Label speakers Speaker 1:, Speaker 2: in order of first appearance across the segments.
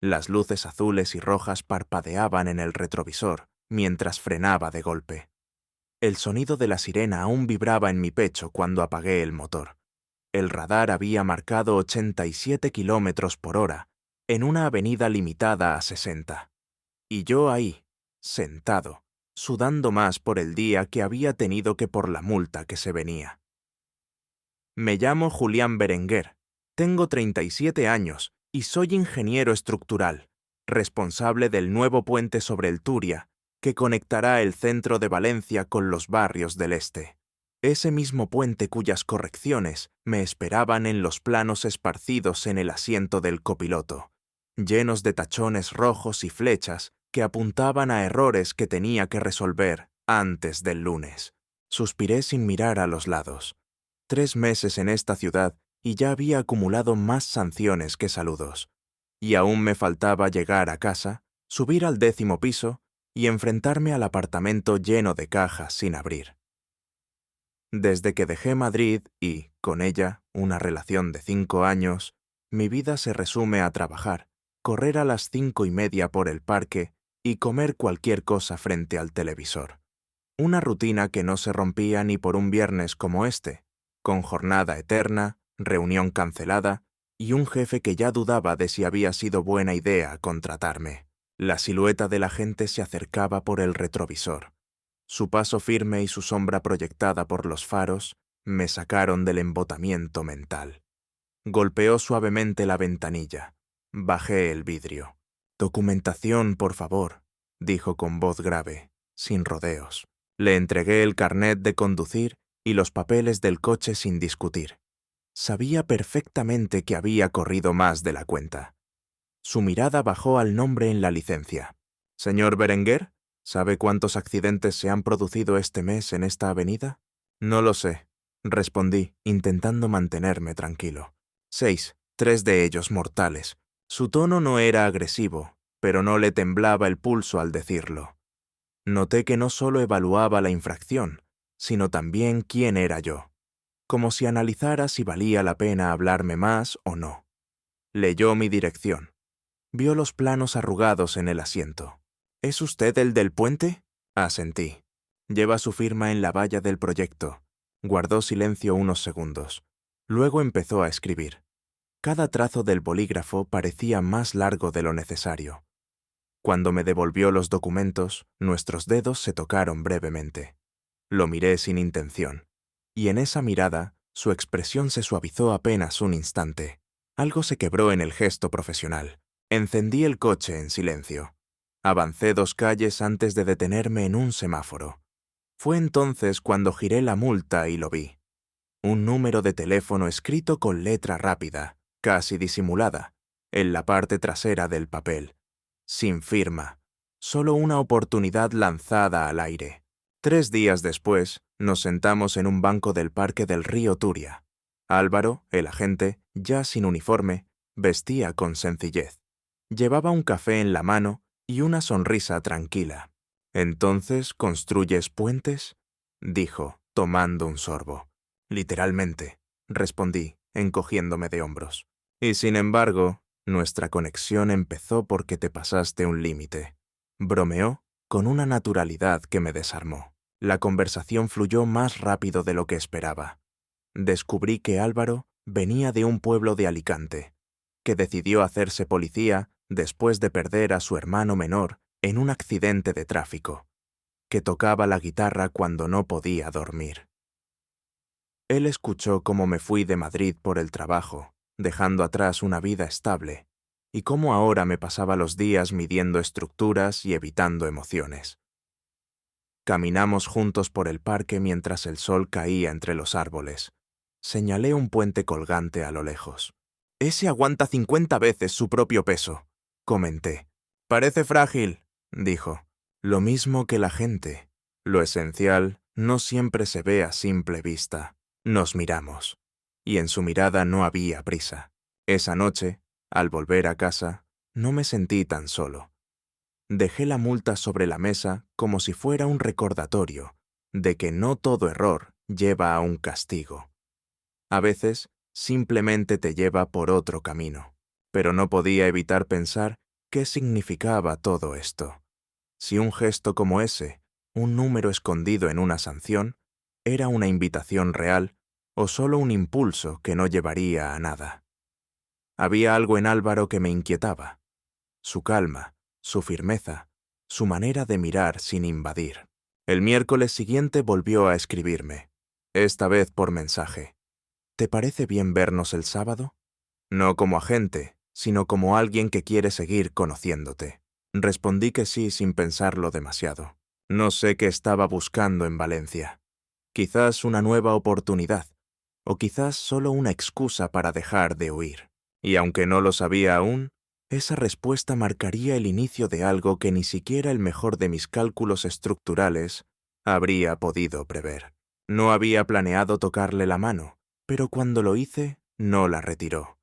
Speaker 1: Las luces azules y rojas parpadeaban en el retrovisor mientras frenaba de golpe. El sonido de la sirena aún vibraba en mi pecho cuando apagué el motor. El radar había marcado 87 kilómetros por hora en una avenida limitada a 60. Y yo ahí, sentado, sudando más por el día que había tenido que por la multa que se venía. Me llamo Julián Berenguer, tengo 37 años y soy ingeniero estructural, responsable del nuevo puente sobre el Turia, que conectará el centro de Valencia con los barrios del este. Ese mismo puente cuyas correcciones me esperaban en los planos esparcidos en el asiento del copiloto, llenos de tachones rojos y flechas que apuntaban a errores que tenía que resolver antes del lunes. Suspiré sin mirar a los lados. 3 meses en esta ciudad y ya había acumulado más sanciones que saludos. Y aún me faltaba llegar a casa, subir al 10º piso y enfrentarme al apartamento lleno de cajas sin abrir. Desde que dejé Madrid y, con ella, una relación de 5 años, mi vida se resume a trabajar, correr a las 5:30 por el parque y comer cualquier cosa frente al televisor. Una rutina que no se rompía ni por un viernes como este, con jornada eterna, reunión cancelada y un jefe que ya dudaba de si había sido buena idea contratarme. La silueta de la gente se acercaba por el retrovisor. Su paso firme y su sombra proyectada por los faros me sacaron del embotamiento mental. Golpeó suavemente la ventanilla. Bajé el vidrio. «Documentación, por favor», dijo con voz grave, sin rodeos. Le entregué el carnet de conducir y los papeles del coche sin discutir. Sabía perfectamente que había corrido más de la cuenta. Su mirada bajó al nombre en la licencia. «¿Señor Berenguer? ¿Sabe cuántos accidentes se han producido este mes en esta avenida?» «No lo sé», respondí, intentando mantenerme tranquilo. 6, 3 de ellos mortales. Su tono no era agresivo, pero no le temblaba el pulso al decirlo. Noté que no solo evaluaba la infracción, sino también quién era yo, como si analizara si valía la pena hablarme más o no. Leyó mi dirección. Vio los planos arrugados en el asiento. «¿Es usted el del puente?» Asentí. «Lleva su firma en la valla del proyecto». Guardó silencio unos segundos. Luego empezó a escribir. Cada trazo del bolígrafo parecía más largo de lo necesario. Cuando me devolvió los documentos, nuestros dedos se tocaron brevemente. Lo miré sin intención. Y en esa mirada, su expresión se suavizó apenas un instante. Algo se quebró en el gesto profesional. Encendí el coche en silencio. Avancé 2 calles antes de detenerme en un semáforo. Fue entonces cuando giré la multa y lo vi. Un número de teléfono escrito con letra rápida, casi disimulada, en la parte trasera del papel. Sin firma. Solo una oportunidad lanzada al aire. 3 días después, nos sentamos en un banco del parque del río Turia. Álvaro, el agente, ya sin uniforme, vestía con sencillez. Llevaba un café en la mano y una sonrisa tranquila. «¿Entonces construyes puentes?», dijo, tomando un sorbo. «Literalmente», respondí, encogiéndome de hombros. «Y sin embargo, nuestra conexión empezó porque te pasaste un límite», bromeó con una naturalidad que me desarmó. La conversación fluyó más rápido de lo que esperaba. Descubrí que Álvaro venía de un pueblo de Alicante, que decidió hacerse policía después de perder a su hermano menor en un accidente de tráfico, que tocaba la guitarra cuando no podía dormir. Él escuchó cómo me fui de Madrid por el trabajo, dejando atrás una vida estable, y cómo ahora me pasaba los días midiendo estructuras y evitando emociones. Caminamos juntos por el parque mientras el sol caía entre los árboles. Señalé un puente colgante a lo lejos. «Ese aguanta 50 veces su propio peso», comenté. «Parece frágil», dijo. «Lo mismo que la gente. Lo esencial no siempre se ve a simple vista». Nos miramos, y en su mirada no había prisa. Esa noche, al volver a casa, no me sentí tan solo. Dejé la multa sobre la mesa como si fuera un recordatorio de que no todo error lleva a un castigo. A veces, simplemente te lleva por otro camino. Pero no podía evitar pensar ¿Qué significaba todo esto? Si un gesto como ese, un número escondido en una sanción, era una invitación real o solo un impulso que no llevaría a nada. Había algo en Álvaro que me inquietaba. Su calma, su firmeza, su manera de mirar sin invadir. El miércoles siguiente volvió a escribirme, esta vez por mensaje. ¿Te parece bien vernos el sábado? No como agente, sino como alguien que quiere seguir conociéndote. Respondí que sí sin pensarlo demasiado. No sé qué estaba buscando en Valencia. Quizás una nueva oportunidad, o quizás solo una excusa para dejar de huir. Y aunque no lo sabía aún, esa respuesta marcaría el inicio de algo que ni siquiera el mejor de mis cálculos estructurales habría podido prever. No había planeado tocarle la mano, pero cuando lo hice, no la retiró.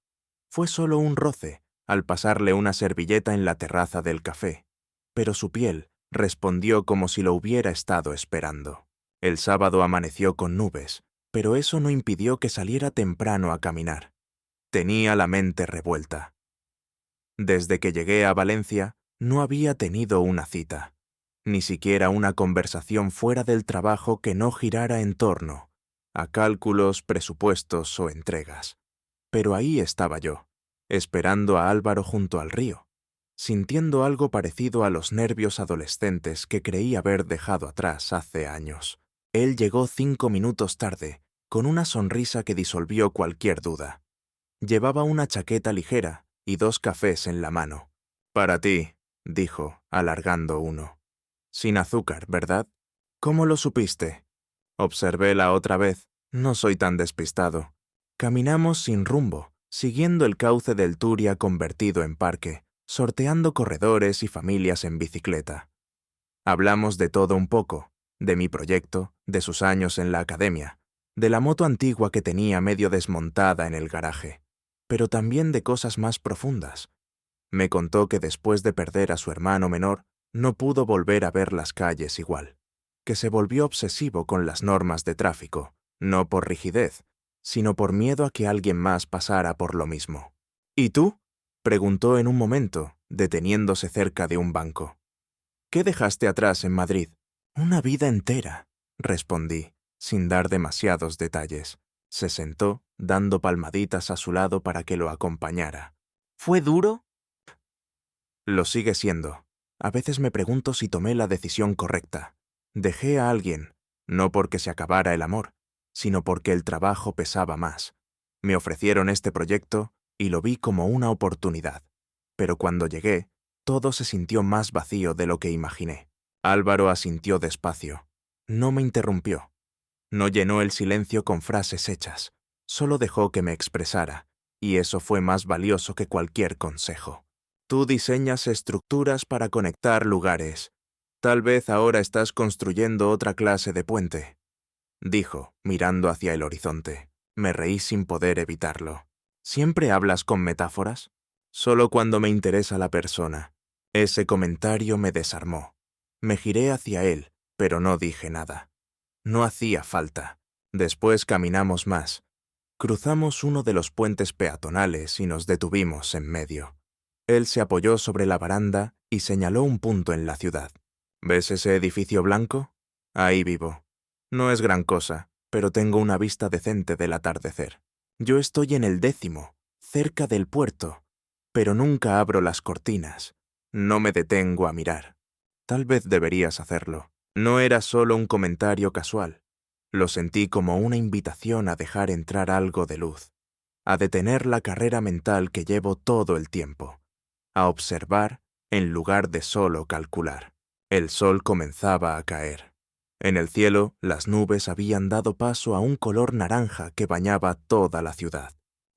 Speaker 1: Fue solo un roce, al pasarle una servilleta en la terraza del café, pero su piel respondió como si lo hubiera estado esperando. El sábado amaneció con nubes, pero eso no impidió que saliera temprano a caminar. Tenía la mente revuelta. Desde que llegué a Valencia, no había tenido una cita, ni siquiera una conversación fuera del trabajo que no girara en torno a cálculos, presupuestos o entregas. Pero ahí estaba yo, esperando a Álvaro junto al río, sintiendo algo parecido a los nervios adolescentes que creí haber dejado atrás hace años. Él llegó 5 minutos tarde, con una sonrisa que disolvió cualquier duda. Llevaba una chaqueta ligera y 2 cafés en la mano. Para ti, dijo, alargando uno. Sin azúcar, ¿verdad? ¿Cómo lo supiste? Observé la otra vez. No soy tan despistado. Caminamos sin rumbo, siguiendo el cauce del Turia convertido en parque, sorteando corredores y familias en bicicleta. Hablamos de todo un poco, de mi proyecto, de sus años en la academia, de la moto antigua que tenía medio desmontada en el garaje, pero también de cosas más profundas. Me contó que después de perder a su hermano menor, no pudo volver a ver las calles igual, que se volvió obsesivo con las normas de tráfico, no por rigidez, sino por miedo a que alguien más pasara por lo mismo. ¿Y tú? Preguntó en un momento, deteniéndose cerca de un banco. ¿Qué dejaste atrás en Madrid? Una vida entera, respondí, sin dar demasiados detalles. Se sentó, dando palmaditas a su lado para que lo acompañara. ¿Fue duro? Lo sigue siendo. A veces me pregunto si tomé la decisión correcta. Dejé a alguien, no porque se acabara el amor, sino porque el trabajo pesaba más. Me ofrecieron este proyecto y lo vi como una oportunidad. Pero cuando llegué, todo se sintió más vacío de lo que imaginé. Álvaro asintió despacio. No me interrumpió. No llenó el silencio con frases hechas. Solo dejó que me expresara, y eso fue más valioso que cualquier consejo. Tú diseñas estructuras para conectar lugares. Tal vez ahora estás construyendo otra clase de puente, dijo, mirando hacia el horizonte. Me reí sin poder evitarlo. ¿Siempre hablas con metáforas? Solo cuando me interesa la persona. Ese comentario me desarmó. Me giré hacia él, pero no dije nada. No hacía falta. Después caminamos más. Cruzamos uno de los puentes peatonales y nos detuvimos en medio. Él se apoyó sobre la baranda y señaló un punto en la ciudad. ¿Ves ese edificio blanco? Ahí vivo. No es gran cosa, pero tengo una vista decente del atardecer. Yo estoy en el 10º, cerca del puerto, pero nunca abro las cortinas. No me detengo a mirar. Tal vez deberías hacerlo. No era solo un comentario casual. Lo sentí como una invitación a dejar entrar algo de luz, a detener la carrera mental que llevo todo el tiempo, a observar en lugar de solo calcular. El sol comenzaba a caer. En el cielo, las nubes habían dado paso a un color naranja que bañaba toda la ciudad.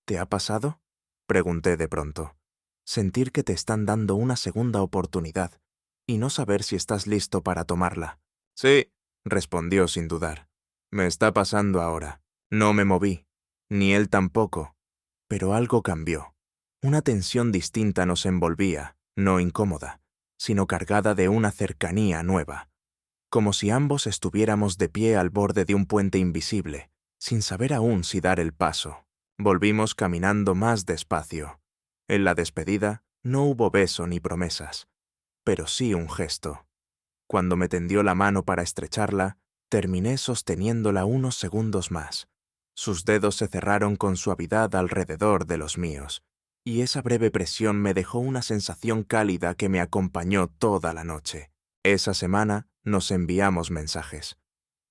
Speaker 1: ¿Te ha pasado? Pregunté de pronto. Sentir que te están dando una segunda oportunidad y no saber si estás listo para tomarla. Sí, respondió sin dudar. Me está pasando ahora. No me moví, ni él tampoco, pero algo cambió. Una tensión distinta nos envolvía, no incómoda, sino cargada de una cercanía nueva, como si ambos estuviéramos de pie al borde de un puente invisible, sin saber aún si dar el paso. Volvimos caminando más despacio. En la despedida, No hubo beso ni promesas, pero sí un gesto. Cuando me tendió la mano para estrecharla, terminé sosteniéndola unos segundos más. Sus dedos se cerraron con suavidad alrededor de los míos, y esa breve presión me dejó una sensación cálida que me acompañó toda la noche. Esa semana nos enviamos mensajes.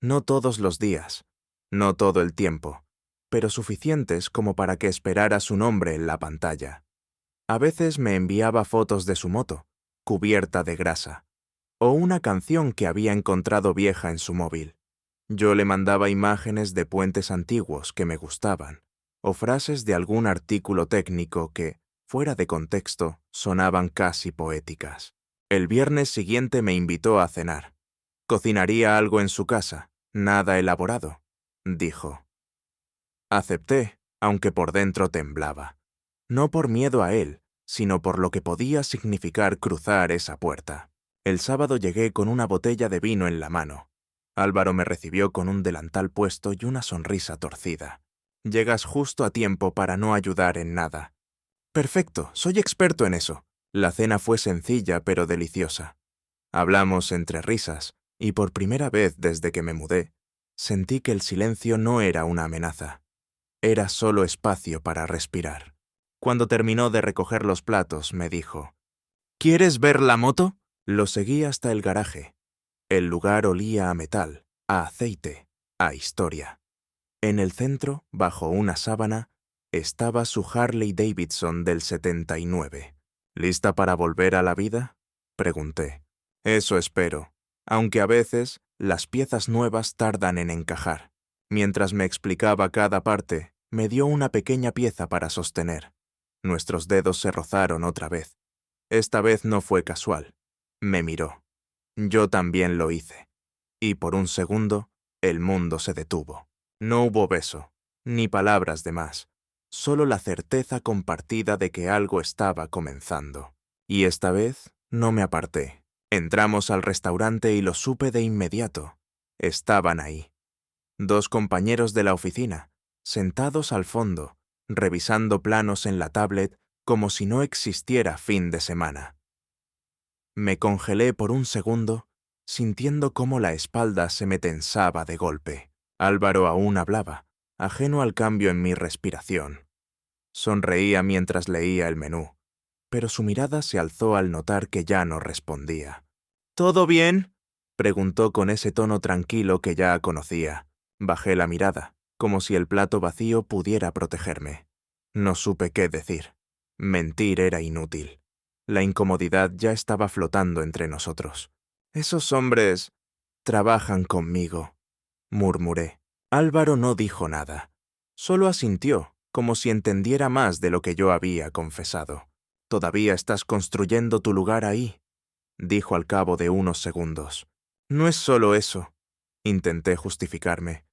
Speaker 1: No todos los días, no todo el tiempo, pero suficientes como para que esperara su nombre en la pantalla. A veces me enviaba fotos de su moto, cubierta de grasa, o una canción que había encontrado vieja en su móvil. Yo le mandaba imágenes de puentes antiguos que me gustaban, o frases de algún artículo técnico que, fuera de contexto, sonaban casi poéticas. El viernes siguiente me invitó a cenar. Cocinaría algo en su casa, nada elaborado, dijo. Acepté, aunque por dentro temblaba. No por miedo a él, sino por lo que podía significar cruzar esa puerta. El sábado llegué con una botella de vino en la mano. Álvaro me recibió con un delantal puesto y una sonrisa torcida. Llegas justo a tiempo para no ayudar en nada. Perfecto, soy experto en eso. La cena fue sencilla pero deliciosa. Hablamos entre risas, y por primera vez desde que me mudé, sentí que el silencio no era una amenaza. Era solo espacio para respirar. Cuando terminó de recoger los platos, me dijo, ¿quieres ver la moto? Lo seguí hasta el garaje. El lugar olía a metal, a aceite, a historia. En el centro, bajo una sábana, estaba su Harley Davidson del 79. ¿Lista para volver a la vida? Pregunté. Eso espero, aunque a veces las piezas nuevas tardan en encajar. Mientras me explicaba cada parte, me dio una pequeña pieza para sostener. Nuestros dedos se rozaron otra vez. Esta vez no fue casual. Me miró. Yo también lo hice. Y por un segundo, el mundo se detuvo. No hubo beso, ni palabras de más, solo la certeza compartida de que algo estaba comenzando. Y esta vez no me aparté. Entramos al restaurante y lo supe de inmediato. Estaban ahí. 2 compañeros de la oficina, sentados al fondo, revisando planos en la tablet como si no existiera fin de semana. Me congelé por un segundo, sintiendo cómo la espalda se me tensaba de golpe. Álvaro aún hablaba, ajeno al cambio en mi respiración. Sonreía mientras leía el menú, pero su mirada se alzó al notar que ya no respondía. ¿Todo bien?, preguntó con ese tono tranquilo que ya conocía. Bajé la mirada, como si el plato vacío pudiera protegerme. No supe qué decir. Mentir era inútil. La incomodidad ya estaba flotando entre nosotros. Esos hombres trabajan conmigo, murmuré. Álvaro no dijo nada. Solo asintió, como si entendiera más de lo que yo había confesado. Todavía estás construyendo tu lugar ahí, dijo al cabo de unos segundos. No es solo eso, intenté justificarme.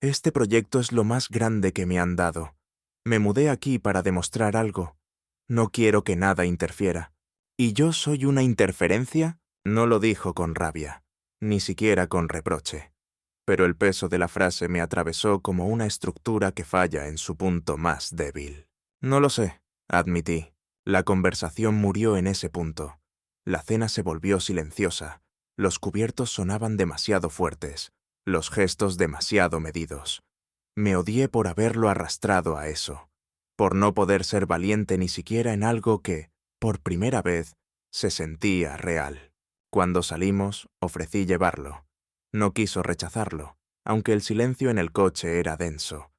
Speaker 1: Este proyecto es lo más grande que me han dado. Me mudé aquí para demostrar algo. No quiero que nada interfiera. ¿Y yo soy una interferencia? No lo dijo con rabia, ni siquiera con reproche. Pero el peso de la frase me atravesó como una estructura que falla en su punto más débil. No lo sé, admití. La conversación murió en ese punto. La cena se volvió silenciosa. Los cubiertos sonaban demasiado fuertes, los gestos demasiado medidos. Me odié por haberlo arrastrado a eso, por no poder ser valiente ni siquiera en algo que, por primera vez, se sentía real. Cuando salimos, ofrecí llevarlo. No quiso rechazarlo, aunque el silencio en el coche era denso,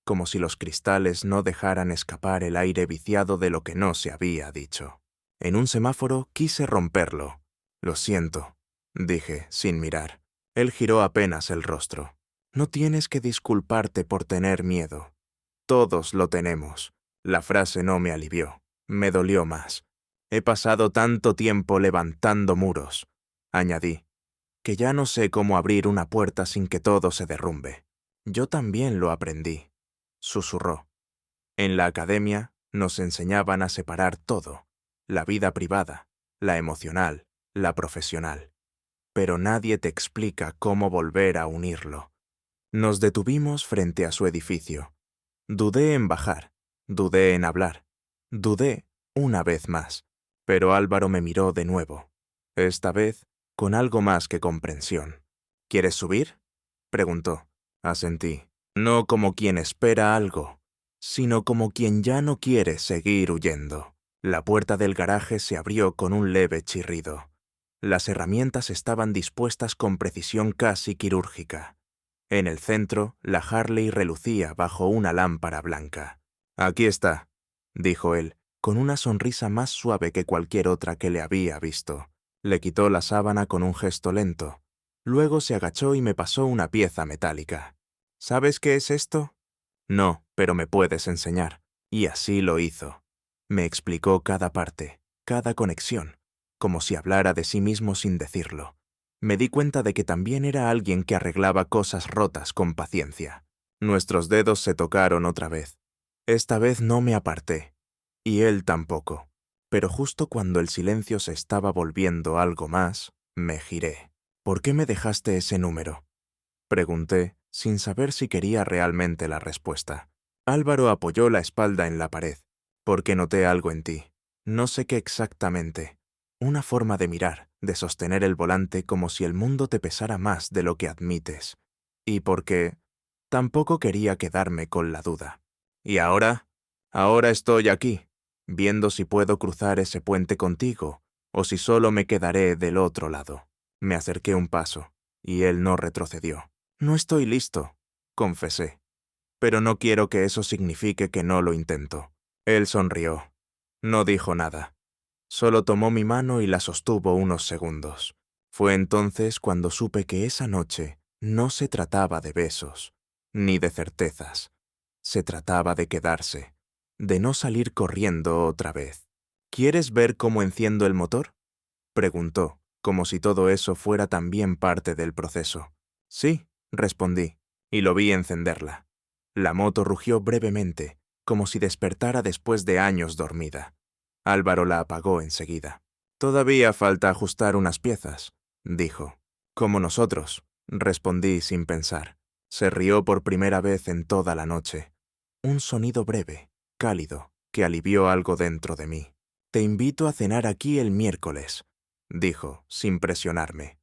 Speaker 1: como si los cristales no dejaran escapar el aire viciado de lo que no se había dicho. En un semáforo quise romperlo. Lo siento, dije, sin mirar. Él giró apenas el rostro. No tienes que disculparte por tener miedo. Todos lo tenemos. La frase no me alivió. Me dolió más. He pasado tanto tiempo levantando muros, añadí, que ya no sé cómo abrir una puerta sin que todo se derrumbe. Yo también lo aprendí, susurró. En la academia nos enseñaban a separar todo, la vida privada, la emocional, la profesional. Pero nadie te explica cómo volver a unirlo. Nos detuvimos frente a su edificio. Dudé en bajar, dudé en hablar, dudé una vez más. Pero Álvaro me miró de nuevo, esta vez con algo más que comprensión. ¿Quieres subir?, preguntó. Asentí, no como quien espera algo, sino como quien ya no quiere seguir huyendo. La puerta del garaje se abrió con un leve chirrido. Las herramientas estaban dispuestas con precisión casi quirúrgica. En el centro, la Harley relucía bajo una lámpara blanca. «Aquí está», dijo él, con una sonrisa más suave que cualquier otra que le había visto. Le quitó la sábana con un gesto lento. Luego se agachó y me pasó una pieza metálica. «¿Sabes qué es esto?» «No, pero me puedes enseñar». Y así lo hizo. Me explicó cada parte, cada conexión, como si hablara de sí mismo sin decirlo. Me di cuenta de que también era alguien que arreglaba cosas rotas con paciencia. Nuestros dedos se tocaron otra vez. Esta vez no me aparté, y él tampoco. Pero justo cuando el silencio se estaba volviendo algo más, me giré. «¿Por qué me dejaste ese número?», pregunté, sin saber si quería realmente la respuesta. Álvaro apoyó la espalda en la pared. «Porque noté algo en ti. No sé qué exactamente. Una forma de mirar, de sostener el volante como si el mundo te pesara más de lo que admites. Y porque tampoco quería quedarme con la duda. ¿Y ahora? Ahora estoy aquí, viendo si puedo cruzar ese puente contigo, o si solo me quedaré del otro lado». Me acerqué un paso, y él no retrocedió. «No estoy listo», confesé. «Pero no quiero que eso signifique que no lo intento». Él sonrió. No dijo nada. Solo tomó mi mano y la sostuvo unos segundos. Fue entonces cuando supe que esa noche no se trataba de besos, ni de certezas. Se trataba de quedarse, de no salir corriendo otra vez. «¿Quieres ver cómo enciendo el motor?», preguntó, como si todo eso fuera también parte del proceso. «Sí», respondí, y lo vi encenderla. La moto rugió brevemente, como si despertara después de años dormida. Álvaro la apagó enseguida. «Todavía falta ajustar unas piezas», dijo. «Como nosotros», respondí sin pensar. Se rió por primera vez en toda la noche. Un sonido breve, cálido, que alivió algo dentro de mí. «Te invito a cenar aquí el miércoles», dijo, sin presionarme.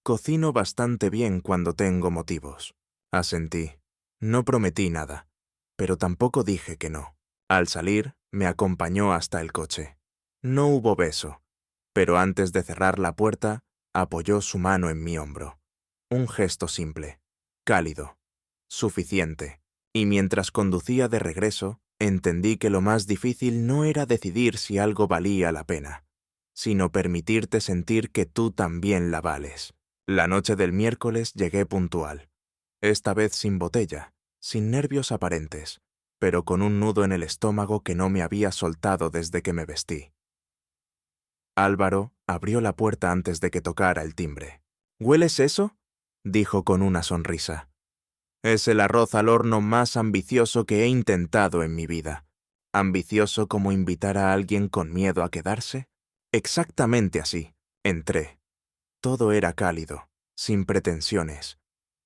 Speaker 1: «Cocino bastante bien cuando tengo motivos». Asentí. No prometí nada, pero tampoco dije que no. Al salir, me acompañó hasta el coche. No hubo beso, pero antes de cerrar la puerta, apoyó su mano en mi hombro. Un gesto simple, cálido, suficiente. Y mientras conducía de regreso, entendí que lo más difícil no era decidir si algo valía la pena, sino permitirte sentir que tú también la vales. La noche del miércoles llegué puntual, esta vez sin botella, sin nervios aparentes, pero con un nudo en el estómago que no me había soltado desde que me vestí. Álvaro abrió la puerta antes de que tocara el timbre. «¿Hueles eso?», dijo con una sonrisa. «Es el arroz al horno más ambicioso que he intentado en mi vida». ¿Ambicioso como invitar a alguien con miedo a quedarse? Exactamente así. Entré. Todo era cálido, sin pretensiones.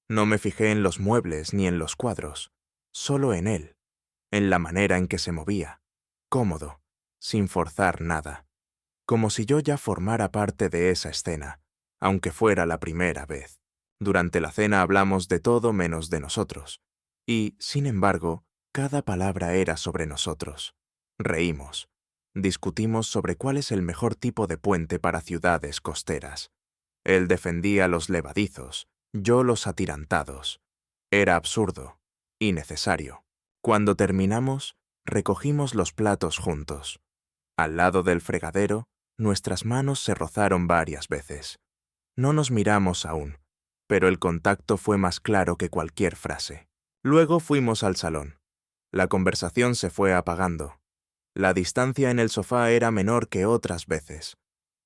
Speaker 1: No me fijé en los muebles ni en los cuadros, solo en él, en la manera en que se movía, cómodo, sin forzar nada, como si yo ya formara parte de esa escena, aunque fuera la primera vez. Durante la cena hablamos de todo menos de nosotros, y, sin embargo, cada palabra era sobre nosotros. Reímos, discutimos sobre cuál es el mejor tipo de puente para ciudades costeras. Él defendía los levadizos, yo los atirantados. Era absurdo, innecesario. Cuando terminamos, recogimos los platos juntos. Al lado del fregadero, nuestras manos se rozaron varias veces. No nos miramos aún, pero el contacto fue más claro que cualquier frase. Luego fuimos al salón. La conversación se fue apagando. La distancia en el sofá era menor que otras veces,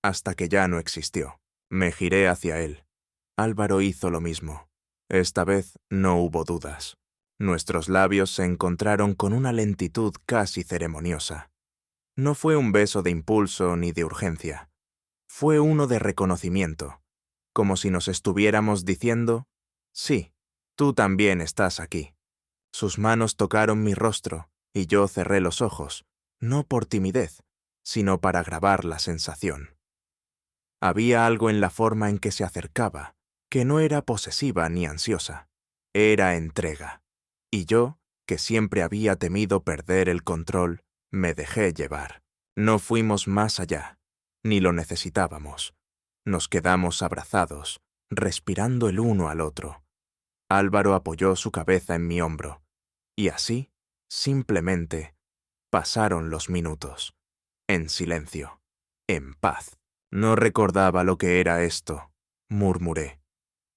Speaker 1: hasta que ya no existió. Me giré hacia él. Álvaro hizo lo mismo. Esta vez no hubo dudas. Nuestros labios se encontraron con una lentitud casi ceremoniosa. No fue un beso de impulso ni de urgencia. Fue uno de reconocimiento, como si nos estuviéramos diciendo, «Sí, tú también estás aquí». Sus manos tocaron mi rostro y yo cerré los ojos, no por timidez, sino para grabar la sensación. Había algo en la forma en que se acercaba, que no era posesiva ni ansiosa. Era entrega. Y yo, que siempre había temido perder el control, me dejé llevar. No fuimos más allá, ni lo necesitábamos. Nos quedamos abrazados, respirando el uno al otro. Álvaro apoyó su cabeza en mi hombro, y así, simplemente, pasaron los minutos, en silencio, en paz. No recordaba lo que era esto, murmuré.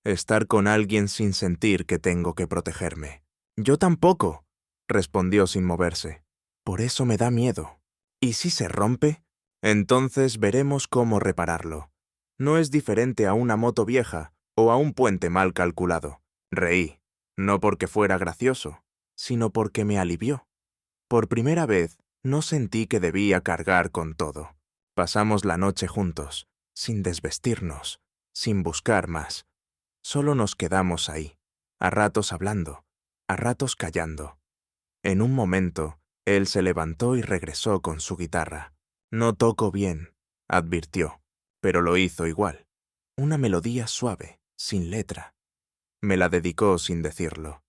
Speaker 1: Estar con alguien sin sentir que tengo que protegerme. Yo tampoco, respondió sin moverse. Por eso me da miedo. ¿Y si se rompe? Entonces veremos cómo repararlo. No es diferente a una moto vieja o a un puente mal calculado. Reí, no porque fuera gracioso, sino porque me alivió. Por primera vez, no sentí que debía cargar con todo. Pasamos la noche juntos, sin desvestirnos, sin buscar más. Solo nos quedamos ahí, a ratos hablando, a ratos callando. En un momento, él se levantó y regresó con su guitarra. No toco bien, advirtió, pero lo hizo igual. Una melodía suave, sin letra. Me la dedicó sin decirlo,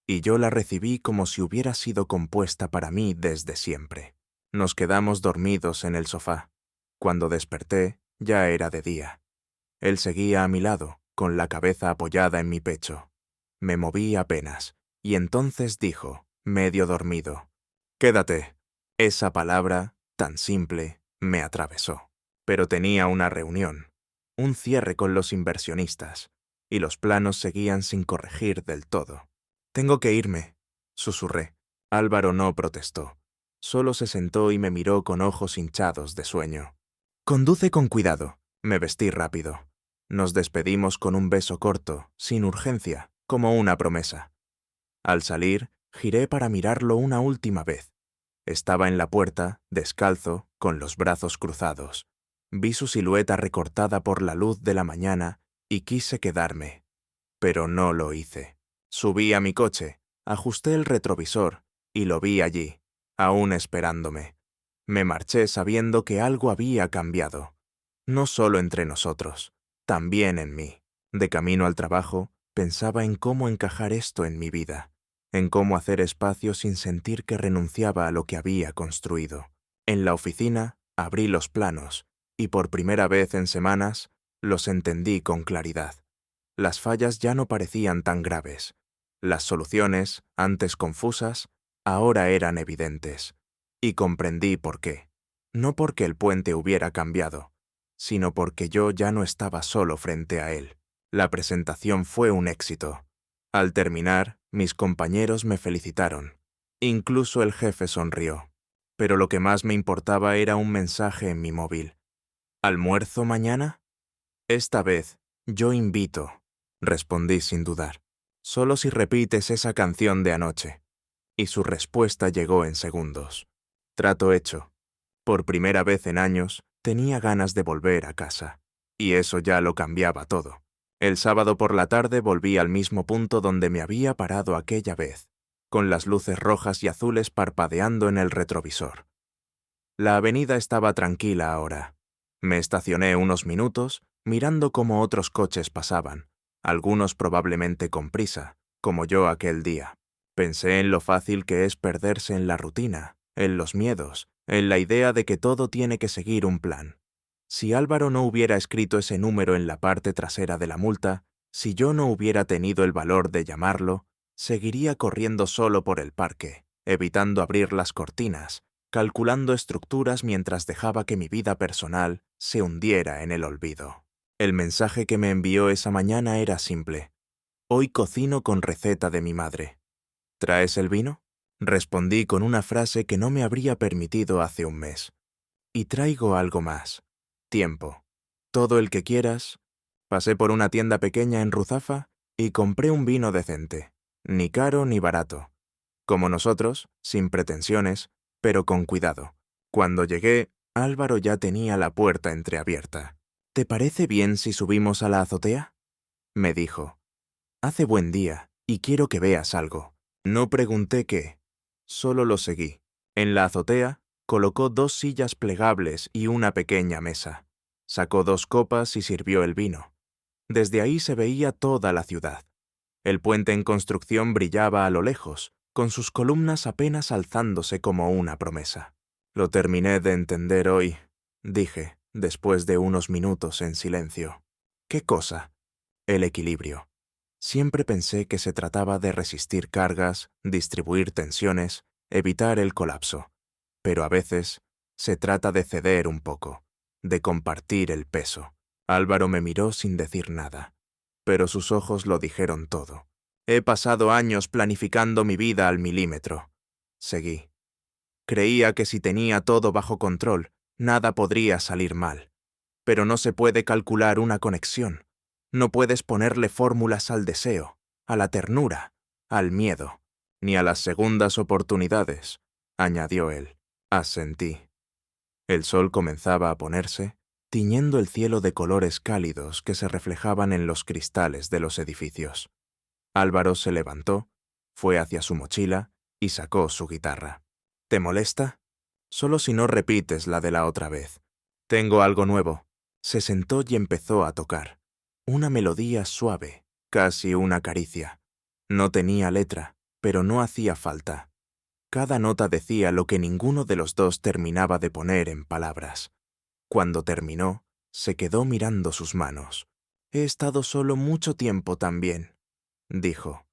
Speaker 1: y yo la recibí como si hubiera sido compuesta para mí desde siempre. Nos quedamos dormidos en el sofá. Cuando desperté, ya era de día. Él seguía a mi lado, con la cabeza apoyada en mi pecho. Me moví apenas, y entonces dijo, medio dormido, «Quédate». Esa palabra, tan simple, me atravesó. Pero tenía una reunión, un cierre con los inversionistas, y los planos seguían sin corregir del todo. «Tengo que irme», susurré. Álvaro no protestó. Solo se sentó y me miró con ojos hinchados de sueño. «Conduce con cuidado». Me vestí rápido. Nos despedimos con un beso corto, sin urgencia, como una promesa. Al salir, giré para mirarlo una última vez. Estaba en la puerta, descalzo, con los brazos cruzados. Vi su silueta recortada por la luz de la mañana y quise quedarme. Pero no lo hice. Subí a mi coche, ajusté el retrovisor y lo vi allí, aún esperándome. Me marché sabiendo que algo había cambiado. No solo entre nosotros, también en mí. De camino al trabajo, pensaba en cómo encajar esto en mi vida, en cómo hacer espacio sin sentir que renunciaba a lo que había construido. En la oficina, abrí los planos, y por primera vez en semanas, los entendí con claridad. Las fallas ya no parecían tan graves. Las soluciones, antes confusas, ahora eran evidentes. Y comprendí por qué. No porque el puente hubiera cambiado, sino porque yo ya no estaba solo frente a él. La presentación fue un éxito. Al terminar, mis compañeros me felicitaron. Incluso el jefe sonrió. Pero lo que más me importaba era un mensaje en mi móvil. ¿Almuerzo mañana? Esta vez, yo invito, respondí sin dudar. Solo si repites esa canción de anoche. Y su respuesta llegó en segundos. Trato hecho. Por primera vez en años, tenía ganas de volver a casa. Y eso ya lo cambiaba todo. El sábado por la tarde volví al mismo punto donde me había parado aquella vez, con las luces rojas y azules parpadeando en el retrovisor. La avenida estaba tranquila ahora. Me estacioné unos minutos, mirando cómo otros coches pasaban, algunos probablemente con prisa, como yo aquel día. Pensé en lo fácil que es perderse en la rutina, en los miedos, en la idea de que todo tiene que seguir un plan. Si Álvaro no hubiera escrito ese número en la parte trasera de la multa, si yo no hubiera tenido el valor de llamarlo, seguiría corriendo solo por el parque, evitando abrir las cortinas, calculando estructuras mientras dejaba que mi vida personal se hundiera en el olvido. El mensaje que me envió esa mañana era simple. Hoy cocino con receta de mi madre. ¿Traes el vino? Respondí con una frase que no me habría permitido hace un mes. Y traigo algo más. Tiempo. Todo el que quieras. Pasé por una tienda pequeña en Ruzafa y compré un vino decente. Ni caro ni barato. Como nosotros, sin pretensiones, pero con cuidado. Cuando llegué, Álvaro ya tenía la puerta entreabierta. ¿Te parece bien si subimos a la azotea? Me dijo. Hace buen día y quiero que veas algo. No pregunté qué. Solo lo seguí. En la azotea, Colocó 2 sillas plegables y una pequeña mesa. Sacó 2 copas y sirvió el vino. Desde ahí se veía toda la ciudad. El puente en construcción brillaba a lo lejos, con sus columnas apenas alzándose como una promesa. Lo terminé de entender hoy, dije, después de unos minutos en silencio. ¿Qué cosa? El equilibrio. Siempre pensé que se trataba de resistir cargas, distribuir tensiones, evitar el colapso. Pero a veces se trata de ceder un poco, de compartir el peso. Álvaro me miró sin decir nada, pero sus ojos lo dijeron todo. He pasado años planificando mi vida al milímetro. Seguí. Creía que si tenía todo bajo control, nada podría salir mal. Pero no se puede calcular una conexión. No puedes ponerle fórmulas al deseo, a la ternura, al miedo, ni a las segundas oportunidades, añadió él. Asentí. El sol comenzaba a ponerse, tiñendo el cielo de colores cálidos que se reflejaban en los cristales de los edificios. Álvaro se levantó, fue hacia su mochila y sacó su guitarra. ¿Te molesta? Solo si no repites la de la otra vez. Tengo algo nuevo. Se sentó y empezó a tocar. Una melodía suave, casi una caricia. No tenía letra, pero no hacía falta. Cada nota decía lo que ninguno de los dos terminaba de poner en palabras. Cuando terminó, se quedó mirando sus manos. He estado solo mucho tiempo también, dijo.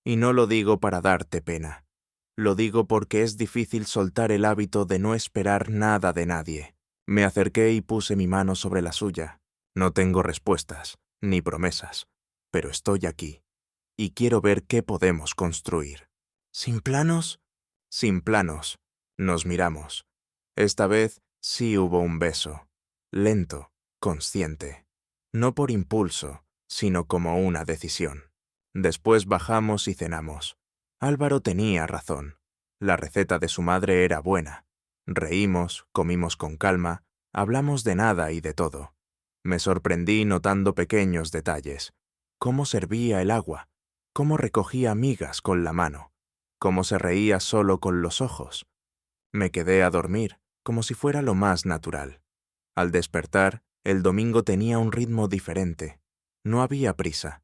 Speaker 1: Y no lo digo para darte pena. Lo digo porque es difícil soltar el hábito de no esperar nada de nadie. Me acerqué y puse mi mano sobre la suya. No tengo respuestas, ni promesas, pero estoy aquí, y quiero ver qué podemos construir. ¿Sin planos? Sin planos. Nos miramos. Esta vez sí hubo un beso. Lento, consciente. No por impulso, sino como una decisión. Después bajamos y cenamos. Álvaro tenía razón. La receta de su madre era buena. Reímos, comimos con calma, hablamos de nada y de todo. Me sorprendí notando pequeños detalles. Cómo servía el agua, cómo recogía migas con la mano, cómo se reía solo con los ojos. Me quedé a dormir, como si fuera lo más natural. Al despertar, el domingo tenía un ritmo diferente. No había prisa.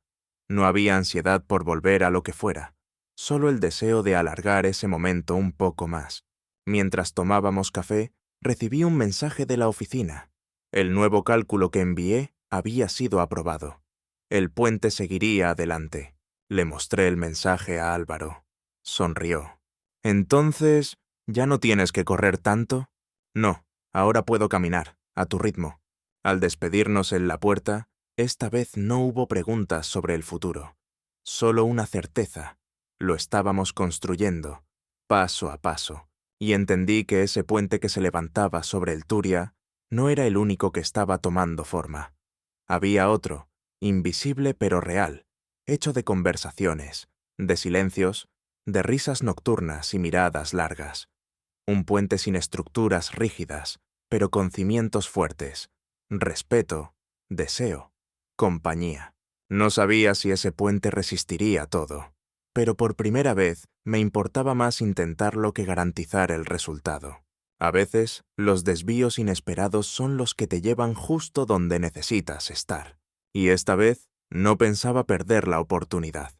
Speaker 1: No había ansiedad por volver a lo que fuera. Solo el deseo de alargar ese momento un poco más. Mientras tomábamos café, recibí un mensaje de la oficina. El nuevo cálculo que envié había sido aprobado. El puente seguiría adelante. Le mostré el mensaje a Álvaro. Sonrió. «Entonces, ¿ya no tienes que correr tanto?» «No, ahora puedo caminar, a tu ritmo». Al despedirnos en la puerta, esta vez no hubo preguntas sobre el futuro. Solo una certeza. Lo estábamos construyendo, paso a paso, y entendí que ese puente que se levantaba sobre el Turia no era el único que estaba tomando forma. Había otro, invisible pero real, hecho de conversaciones, de silencios, de risas nocturnas y miradas largas. Un puente sin estructuras rígidas, pero con cimientos fuertes, respeto, deseo, compañía. No sabía si ese puente resistiría todo, pero por primera vez me importaba más intentarlo que garantizar el resultado. A veces, los desvíos inesperados son los que te llevan justo donde necesitas estar. Y esta vez, no pensaba perder la oportunidad.